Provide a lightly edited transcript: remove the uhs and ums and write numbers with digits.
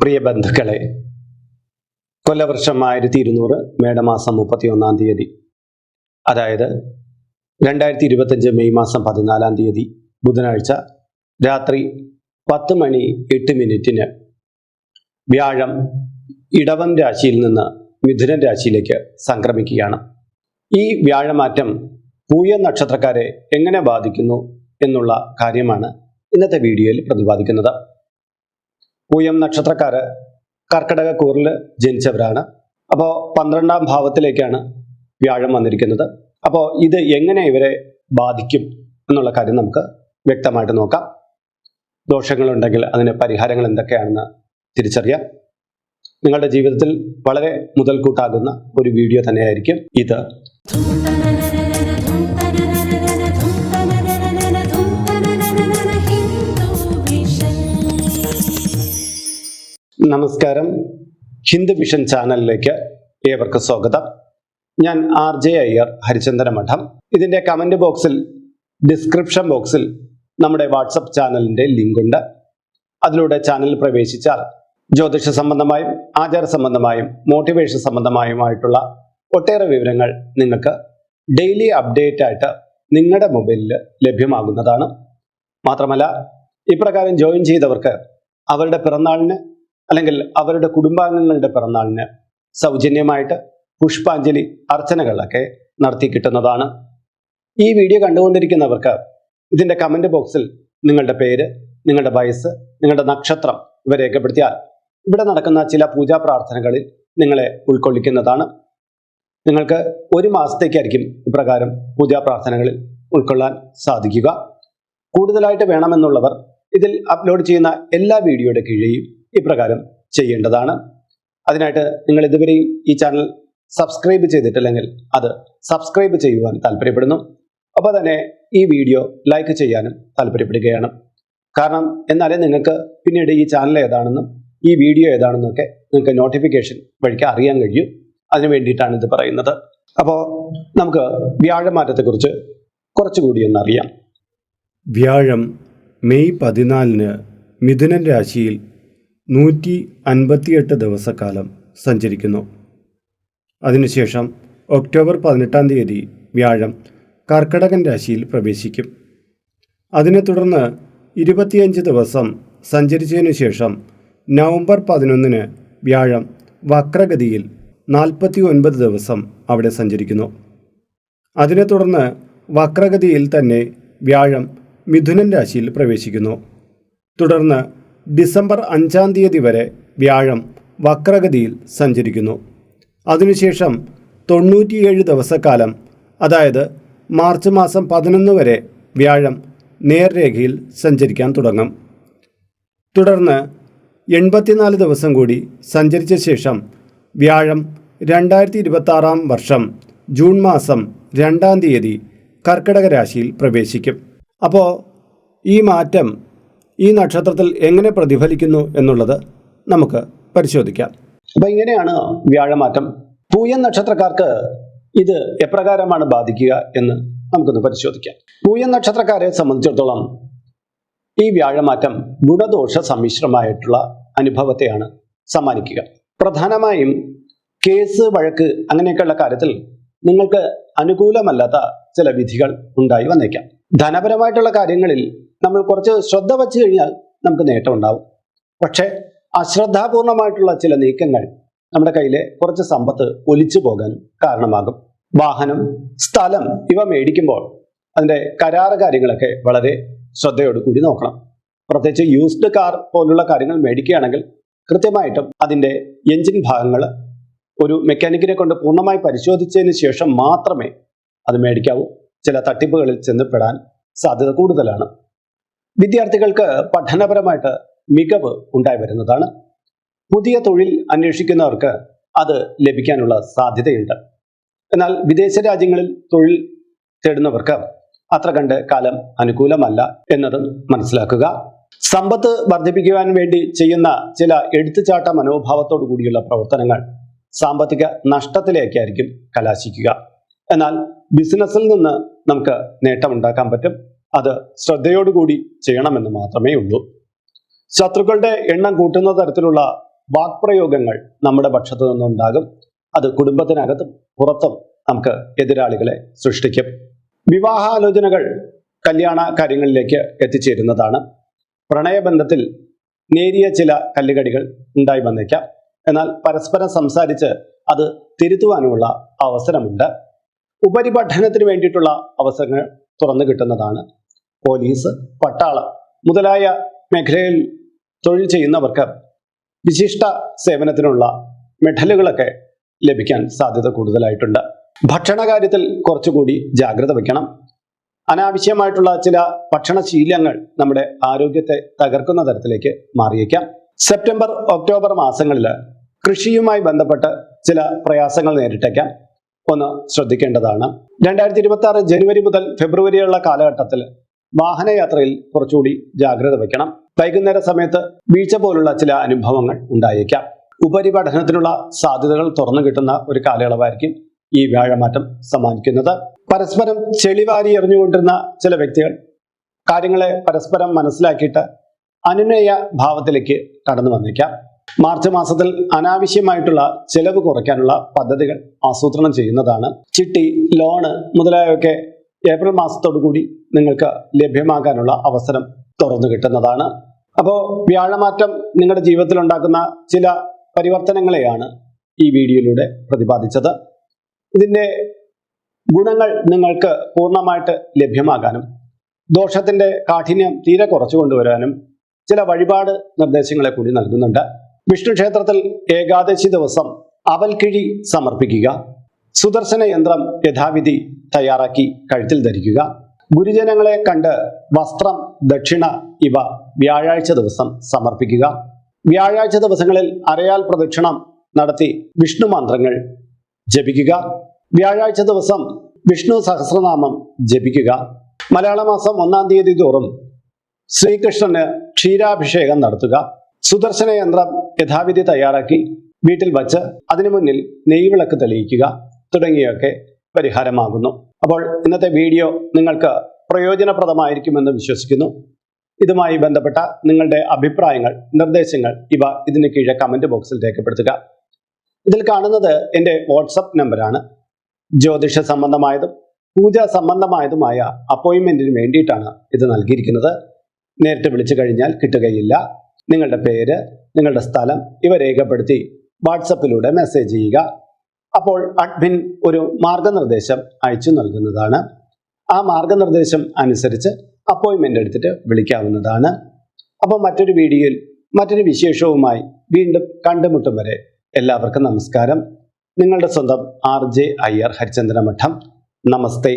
പ്രിയ ബന്ധുക്കളെ, കൊല്ലവർഷം 1200 മേടമാസം 31 തീയതി, അതായത് 2025 മെയ് മാസം 14 ബുധനാഴ്ച രാത്രി 10:08 വ്യാഴം ഇടവം രാശിയിൽ നിന്ന് മിഥുന രാശിയിലേക്ക് സംക്രമിക്കുകയാണ്. ഈ വ്യാഴമാറ്റം പൂയം നക്ഷത്രക്കാരെ എങ്ങനെ ബാധിക്കുന്നു എന്നുള്ള കാര്യമാണ് ഇന്നത്തെ വീഡിയോയിൽ പ്രതിപാദിക്കുന്നത്. പൂയം നക്ഷത്രക്കാര് കർക്കിടക കൂറിൽ ജനിച്ചവരാണ്. അപ്പോൾ 12ാം ഭാവത്തിലേക്കാണ് വ്യാഴം വന്നിരിക്കുന്നത്. അപ്പോൾ ഇത് എങ്ങനെ ഇവരെ ബാധിക്കും എന്നുള്ള കാര്യം നമുക്ക് വ്യക്തമായിട്ട് നോക്കാം. ദോഷങ്ങളുണ്ടെങ്കിൽ അതിന് പരിഹാരങ്ങൾ എന്തൊക്കെയാണെന്ന് തിരിച്ചറിയാം. നിങ്ങളുടെ ജീവിതത്തിൽ വളരെ മുതൽക്കൂട്ടാകുന്ന ഒരു വീഡിയോ തന്നെയായിരിക്കും ഇത്. നമസ്കാരം, ഹിന്ദു വിഷൻ ചാനലിലേക്ക് ഏവർക്കും സ്വാഗതം. ഞാൻ RJ അയ്യർ, ഹരിചന്ദന മഠം. ഇതിൻ്റെ കമൻറ്റ് ബോക്സിൽ, ഡിസ്ക്രിപ്ഷൻ ബോക്സിൽ നമ്മുടെ വാട്സപ്പ് ചാനലിൻ്റെ ലിങ്ക് ഉണ്ട്. അതിലൂടെ ചാനലിൽ പ്രവേശിച്ചാൽ ജ്യോതിഷ സംബന്ധമായും ആചാര സംബന്ധമായും മോട്ടിവേഷൻ സംബന്ധമായുമായിട്ടുള്ള ഒട്ടേറെ വിവരങ്ങൾ നിങ്ങൾക്ക് ഡെയിലി അപ്ഡേറ്റ് ആയിട്ട് നിങ്ങളുടെ മൊബൈലിൽ ലഭ്യമാകുന്നതാണ്. മാത്രമല്ല, ഇപ്രകാരം ജോയിൻ ചെയ്തവർക്ക് അവരുടെ പിറന്നാളിന് അല്ലെങ്കിൽ അവരുടെ കുടുംബാംഗങ്ങളുടെ പിറന്നാളിന് സൗജന്യമായിട്ട് പുഷ്പാഞ്ജലി അർച്ചനകളൊക്കെ നടത്തി കിട്ടുന്നതാണ്. ഈ വീഡിയോ കണ്ടുകൊണ്ടിരിക്കുന്നവർക്ക് ഇതിൻ്റെ കമൻറ്റ് ബോക്സിൽ നിങ്ങളുടെ പേര്, നിങ്ങളുടെ വയസ്സ്, നിങ്ങളുടെ നക്ഷത്രം ഇവ രേഖപ്പെടുത്തിയാൽ ഇവിടെ നടക്കുന്ന ചില പൂജാ പ്രാർത്ഥനകളിൽ നിങ്ങളെ ഉൾക്കൊള്ളിക്കുന്നതാണ്. നിങ്ങൾക്ക് 1 മാസത്തേക്കായിരിക്കും ഇപ്രകാരം പൂജാ പ്രാർത്ഥനകളിൽ ഉൾക്കൊള്ളാൻ സാധിക്കുക. കൂടുതലായിട്ട് വേണമെന്നുള്ളവർ ഇതിൽ അപ്ലോഡ് ചെയ്യുന്ന എല്ലാ വീഡിയോയുടെ കീഴെയും ഇപ്രകാരം ചെയ്യേണ്ടതാണ്. അതിനായിട്ട് നിങ്ങൾ ഇതുവരെയും ഈ ചാനൽ സബ്സ്ക്രൈബ് ചെയ്തിട്ടില്ലെങ്കിൽ അത് സബ്സ്ക്രൈബ് ചെയ്യുവാൻ താല്പര്യപ്പെടുന്നു. അപ്പോൾ തന്നെ ഈ വീഡിയോ ലൈക്ക് ചെയ്യാനും താല്പര്യപ്പെടുകയാണ്. കാരണം എന്നാലേ നിങ്ങൾക്ക് പിന്നീട് ഈ ചാനൽ ഏതാണെന്നും ഈ വീഡിയോ ഏതാണെന്നൊക്കെ നിങ്ങൾക്ക് നോട്ടിഫിക്കേഷൻ വഴിക്ക് അറിയാൻ കഴിയും. അതിനു വേണ്ടിയിട്ടാണ് ഇത് പറയുന്നത്. അപ്പോൾ നമുക്ക് വ്യാഴമാറ്റത്തെക്കുറിച്ച് കുറച്ചുകൂടി ഒന്നറിയാം. വ്യാഴം മെയ് 14 മിഥുനൻ രാശിയിൽ 158 ദിവസക്കാലം സഞ്ചരിക്കുന്നു. അതിനുശേഷം ഒക്ടോബർ 18 തീയതി വ്യാഴം കർക്കിടകൻ രാശിയിൽ പ്രവേശിക്കും. അതിനെ തുടർന്ന് 25 ദിവസം സഞ്ചരിച്ചതിനു ശേഷം നവംബർ 11 വ്യാഴം വക്രഗതിയിൽ 49 ദിവസം അവിടെ സഞ്ചരിക്കുന്നു. അതിനെ തുടർന്ന് വക്രഗതിയിൽ തന്നെ വ്യാഴം മിഥുനൻ രാശിയിൽ പ്രവേശിക്കുന്നു. തുടർന്ന് ഡിസംബർ 5 തീയതി വരെ വ്യാഴം വക്രഗതിയിൽ സഞ്ചരിക്കുന്നു. അതിനുശേഷം 97 ദിവസക്കാലം, അതായത് മാർച്ച് മാസം 11 വരെ വ്യാഴം നേർരേഖയിൽ സഞ്ചരിക്കാൻ തുടങ്ങും. തുടർന്ന് 84 ദിവസം കൂടി സഞ്ചരിച്ച ശേഷം വ്യാഴം 2026 വർഷം ജൂൺ മാസം 2 തീയതി കർക്കിടക രാശിയിൽ പ്രവേശിക്കും. അപ്പോൾ ഈ മാറ്റം ഈ നക്ഷത്രത്തിൽ എങ്ങനെ പ്രതിഫലിക്കുന്നു എന്നുള്ളത് നമുക്ക് പരിശോധിക്കാം. അപ്പോൾ ഇങ്ങനെയാണ് വ്യാഴമാറ്റം. പൂയം നക്ഷത്രക്കാർക്ക് ഇത് എപ്രകാരമാണ് ബാധിക്കുക എന്ന് നമുക്കൊന്ന് പരിശോധിക്കാം. പൂയം നക്ഷത്രക്കാരെ സംബന്ധിച്ചിടത്തോളം ഈ വ്യാഴമാറ്റം ഗുണദോഷ സമ്മിശ്രമായിട്ടുള്ള അനുഭവത്തെയാണ് സമ്മാനിക്കുക. പ്രധാനമായും കേസ്, വഴക്ക് അങ്ങനെയൊക്കെയുള്ള കാര്യത്തിൽ നിങ്ങൾക്ക് അനുകൂലമല്ലാത്ത ചില വിധികൾ ഉണ്ടായി വന്നേക്കാം. ധനപരമായിട്ടുള്ള കാര്യങ്ങളിൽ നമ്മൾ കുറച്ച് ശ്രദ്ധ വച്ചു കഴിഞ്ഞാൽ നമുക്ക് നേട്ടം ഉണ്ടാവും. പക്ഷേ അശ്രദ്ധാപൂർണമായിട്ടുള്ള ചില നീക്കങ്ങൾ നമ്മുടെ കയ്യിലെ കുറച്ച് സമ്പത്ത് ഒലിച്ചു പോകാൻ കാരണമാകും. വാഹനം, സ്ഥലം ഇവ മേടിക്കുമ്പോൾ അതിൻ്റെ കരാറ് കാര്യങ്ങളൊക്കെ വളരെ ശ്രദ്ധയോടുകൂടി നോക്കണം. പ്രത്യേകിച്ച് യൂസ്ഡ് കാർ പോലുള്ള കാര്യങ്ങൾ മേടിക്കുകയാണെങ്കിൽ കൃത്യമായിട്ടും അതിൻ്റെ എഞ്ചിൻ ഭാഗങ്ങൾ ഒരു മെക്കാനിക്കിനെ കൊണ്ട് പൂർണ്ണമായി പരിശോധിച്ചതിന് ശേഷം മാത്രമേ അത് മേടിക്കാവൂ. ചില തട്ടിപ്പുകളിൽ ചെന്നപ്പെടാൻ സാധ്യത കൂടുതലാണ്. വിദ്യാർത്ഥികൾക്ക് പഠനപരമായിട്ട് മികവ് ഉണ്ടായി വരുന്നതാണ്. പുതിയ തൊഴിൽ അന്വേഷിക്കുന്നവർക്ക് അത് ലഭിക്കാനുള്ള സാധ്യതയുണ്ട്. എന്നാൽ വിദേശ രാജ്യങ്ങളിൽ തൊഴിൽ തേടുന്നവർക്ക് അത്ര കണ്ട് കാലം അനുകൂലമല്ല എന്നതും മനസ്സിലാക്കുക. സമ്പത്ത് വർദ്ധിപ്പിക്കുവാൻ വേണ്ടി ചെയ്യുന്ന ചില എടുത്തുചാട്ട മനോഭാവത്തോടു കൂടിയുള്ള പ്രവർത്തനങ്ങൾ സാമ്പത്തിക നഷ്ടത്തിലേക്കായിരിക്കും കലാശിക്കുക. എന്നാൽ ബിസിനസ്സിൽ നിന്ന് നമുക്ക് നേട്ടമുണ്ടാക്കാൻ പറ്റും. അത് ശ്രദ്ധയോടുകൂടി ചെയ്യണമെന്ന് മാത്രമേ ഉള്ളൂ. ശത്രുക്കളുടെ എണ്ണം കൂട്ടുന്ന തരത്തിലുള്ള വാക്പ്രയോഗങ്ങൾ നമ്മുടെ പക്ഷത്തു നിന്നുണ്ടാകും. അത് കുടുംബത്തിനകത്തും പുറത്തും നമുക്ക് എതിരാളികളെ സൃഷ്ടിക്കും. വിവാഹാലോചനകൾ കല്യാണ കാര്യങ്ങളിലേക്ക് എത്തിച്ചേരുന്നതാണ്. പ്രണയബന്ധത്തിൽ നേരിയ ചില കല്ലുകടികൾ ഉണ്ടായി വന്നേക്കാം. എന്നാൽ പരസ്പരം സംസാരിച്ച് അത് തിരുത്തുവാനുമുള്ള അവസരമുണ്ട്. ഉപരിപഠനത്തിന് വേണ്ടിയിട്ടുള്ള അവസരങ്ങൾ തുറന്നു കിട്ടുന്നതാണ്. പോലീസ്, പട്ടാളം മുതലായ മേഖലയിൽ തൊഴിൽ ചെയ്യുന്നവർക്ക് വിശിഷ്ട സേവനത്തിനുള്ള മെഡലുകളൊക്കെ ലഭിക്കാൻ സാധ്യത കൂടുതലായിട്ടുണ്ട്. ഭക്ഷണകാര്യത്തിൽ കുറച്ചുകൂടി ജാഗ്രത വയ്ക്കണം. അനാവശ്യമായിട്ടുള്ള ചില ഭക്ഷണശീലങ്ങൾ നമ്മുടെ ആരോഗ്യത്തെ തകർക്കുന്ന തരത്തിലേക്ക് മാറിയേക്കാം. സെപ്റ്റംബർ, ഒക്ടോബർ മാസങ്ങളിൽ കൃഷിയുമായി ബന്ധപ്പെട്ട് ചില പ്രയാസങ്ങൾ നേരിട്ടേക്കാം. ഒന്ന് ശ്രദ്ധിക്കേണ്ടതാണ്. 2026 ജനുവരി മുതൽ ഫെബ്രുവരിയുള്ള കാലഘട്ടത്തിൽ വാഹനയാത്രയിൽ കുറച്ചുകൂടി ജാഗ്രത വയ്ക്കണം. വൈകുന്നേര സമയത്ത് വീഴ്ച പോലുള്ള ചില അനുഭവങ്ങൾ ഉണ്ടായേക്കാം. ഉപരിപഠനത്തിനുള്ള സാധ്യതകൾ തുറന്നു കിട്ടുന്ന ഒരു കാലയളവായിരിക്കും ഈ വ്യാഴമാറ്റം സമ്മാനിക്കുന്നത്. പരസ്പരം ചെളിവാരി എറിഞ്ഞുകൊണ്ടിരുന്ന ചില വ്യക്തികൾ കാര്യങ്ങളെ പരസ്പരം മനസ്സിലാക്കിയിട്ട് അനുനയ ഭാവത്തിലേക്ക് കടന്നു വന്നേക്കാം. മാർച്ച് മാസത്തിൽ അനാവശ്യമായിട്ടുള്ള ചെലവ് കുറയ്ക്കാനുള്ള പദ്ധതികൾ ആസൂത്രണം ചെയ്യുന്നതാണ്. ചിട്ടി, ലോണ് മുതലായവയൊക്കെ ഏപ്രിൽ മാസത്തോടു കൂടി നിങ്ങൾക്ക് ലഭ്യമാകാനുള്ള അവസരം തുറന്നു കിട്ടുന്നതാണ്. അപ്പോൾ വ്യാഴമാറ്റം നിങ്ങളുടെ ജീവിതത്തിൽ ഉണ്ടാക്കുന്ന ചില പരിവർത്തനങ്ങളെയാണ് ഈ വീഡിയോയിലൂടെ പ്രതിപാദിച്ചത്. ഇതിൻ്റെ ഗുണങ്ങൾ നിങ്ങൾക്ക് പൂർണ്ണമായിട്ട് ലഭ്യമാകാനും ദോഷത്തിന്റെ കാഠിന്യം തീരെ കുറച്ചു കൊണ്ടുവരാനും ചില വഴിപാട് നിർദ്ദേശങ്ങളെ കൂടി നൽകുന്നുണ്ട്. വിഷ്ണു ക്ഷേത്രത്തിൽ ഏകാദശി ദിവസം അവൽക്കിഴി സമർപ്പിക്കുക. സുദർശന യന്ത്രം യഥാവിധി തയ്യാറാക്കി കഴുത്തിൽ ധരിക്കുക. ഗുരുജനങ്ങളെ കണ്ട് വസ്ത്രം, ദക്ഷിണ ഇവ വ്യാഴാഴ്ച ദിവസം സമർപ്പിക്കുക. വ്യാഴാഴ്ച ദിവസങ്ങളിൽ അരയാൽ പ്രദക്ഷിണം നടത്തി വിഷ്ണു മന്ത്രങ്ങൾ ജപിക്കുക. വ്യാഴാഴ്ച ദിവസം വിഷ്ണു സഹസ്രനാമം ജപിക്കുക. മലയാള മാസം 1-ാം തീയതി തോറും ശ്രീകൃഷ്ണന് ക്ഷീരാഭിഷേകം നടത്തുക. സുദർശന യന്ത്രം യഥാവിധി തയ്യാറാക്കി വീട്ടിൽ വച്ച് അതിനു മുന്നിൽ നെയ്വിളക്ക് തെളിയിക്കുക തുടങ്ങിയൊക്കെ പരിഹാരമാകുന്നു. അപ്പോൾ ഇന്നത്തെ വീഡിയോ നിങ്ങൾക്ക് പ്രയോജനപ്രദമായിരിക്കുമെന്ന് വിശ്വസിക്കുന്നു. ഇതുമായി ബന്ധപ്പെട്ട നിങ്ങളുടെ അഭിപ്രായങ്ങൾ, നിർദ്ദേശങ്ങൾ ഇവ ഇതിന് കീഴെ കമന്റ് ബോക്സിൽ രേഖപ്പെടുത്തുക. ഇതിൽ കാണുന്നത് എൻ്റെ വാട്സപ്പ് നമ്പറാണ്. ജ്യോതിഷ സംബന്ധമായതും പൂജ സംബന്ധമായതുമായ അപ്പോയിൻമെന്റിന് വേണ്ടിയിട്ടാണ് ഇത് നൽകിയിരിക്കുന്നത്. നേരിട്ട് വിളിച്ചു കഴിഞ്ഞാൽ കിട്ടുകയില്ല. നിങ്ങളുടെ പേര്, നിങ്ങളുടെ സ്ഥലം ഇവ രേഖപ്പെടുത്തി വാട്സപ്പിലൂടെ മെസ്സേജ് ചെയ്യുക. അപ്പോൾ അഡ്മിൻ ഒരു മാർഗനിർദ്ദേശം അയച്ചു നൽകുന്നതാണ്. ആ മാർഗനിർദ്ദേശം അനുസരിച്ച് അപ്പോയിൻമെന്റ് എടുത്തിട്ട് വിളിക്കാവുന്നതാണ്. അപ്പോൾ മറ്റൊരു വീഡിയോയിൽ മറ്റൊരു വിശേഷവുമായി വീണ്ടും കണ്ടുമുട്ടും വരെ എല്ലാവർക്കും നമസ്കാരം. നിങ്ങളുടെ സ്വന്തം RJ അയ്യർ, ഹരിചന്ദ്ര മഠം. നമസ്തേ.